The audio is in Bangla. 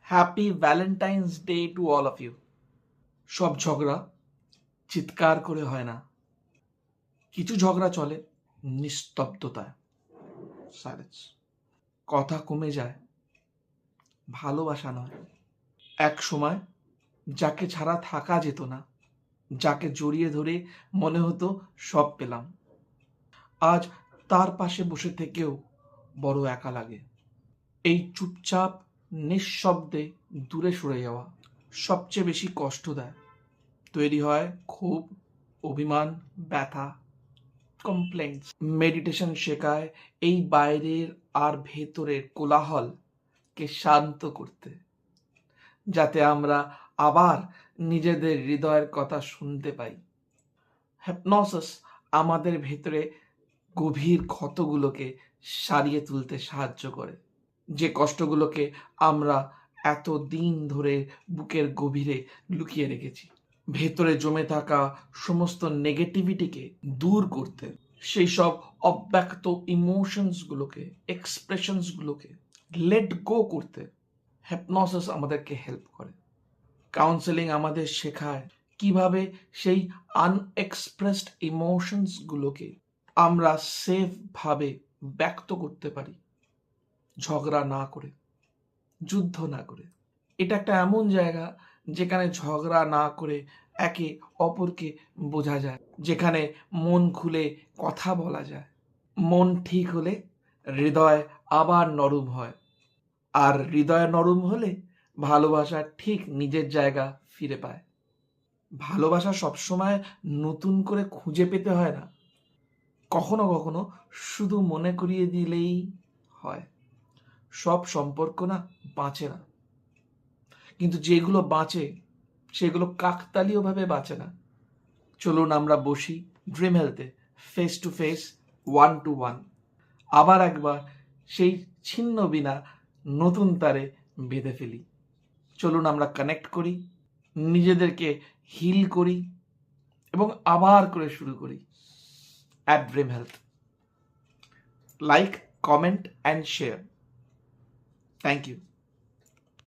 Happy Valentine's day to all of you. সব ঝগড়া চিৎকার করে হয় না, কিছু ঝগড়া চলে নিস্তব্ধতায়, সাইলেন্স। কথা কমে যায়, ভালোবাসা নয়। এক সময় যাকে ছাড়া থাকা যেত না, যাকে জড়িয়ে ধরে মনে হতো সব পেলাম, আজ তার পাশে বসে থেকেও বড় একা লাগে। এই চুপচাপ নিঃশব্দে দূরে সরে যাওয়া সবচেয়ে বেশি কষ্ট দেয়। তৈরি হয় ক্ষোভ, অভিমান, ব্যথা, কমপ্লেন্টস। মেডিটেশন শেখায় এই বাইরের আর ভেতরের কোলাহলকে শান্ত করতে, যাতে আমরা আবার নিজেদের হৃদয়ের কথা শুনতে পাই। হিপনোসিস আমাদের ভেতরে গভীর ক্ষতগুলোকে সারিয়ে তুলতে সাহায্য করে, যে কষ্টগুলোকে আমরা এত দিন ধরে বুকের গভীরে লুকিয়ে রেখেছি। ভেতরে জমে থাকা সমস্ত নেগেটিভিটিকে দূর করতে, সেই সব অব্যক্ত ইমোশনসগুলোকে, এক্সপ্রেশনসগুলোকে লেট গো করতে হিপনোসিস আমাদেরকে হেল্প করে। কাউন্সেলিং আমাদের শেখায় কিভাবে সেই আনএক্সপ্রেসড ইমোশনসগুলোকে আমরা সেফভাবে ব্যক্ত করতে পারি, ঝগড়া না করে, যুদ্ধ না করে। এটা একটা এমন জায়গা যেখানে ঝগড়া না করে একে অপরকে বোঝা যায়, যেখানে মন খুলে কথা বলা যায়। মন ঠিক হলে হৃদয় আবার নরম হয়, আর হৃদয় নরম হলে ভালোবাসা ঠিক নিজের জায়গা ফিরে পায়। ভালোবাসা সবসময় নতুন করে খুঁজে পেতে হয় না, কখনো কখনো শুধু মনে করিয়ে দিলেই হয়। সব সম্পর্ক না বাঁচে না, কিন্তু যেগুলো বাঁচে সেগুলো কাকতালীয়ভাবে বাঁচে না। চলুন আমরা বসি ড্রিম হেলথে, ফেস টু ফেস, 1-to-1, আবার একবার সেই ছিন্ন বিনা নতুন তারে বেঁধে ফেলি। চলুন আমরা কানেক্ট করি, নিজেদেরকে হিল করি এবং আবার করে শুরু করি at Dream Health. Like, comment and share. Thank you.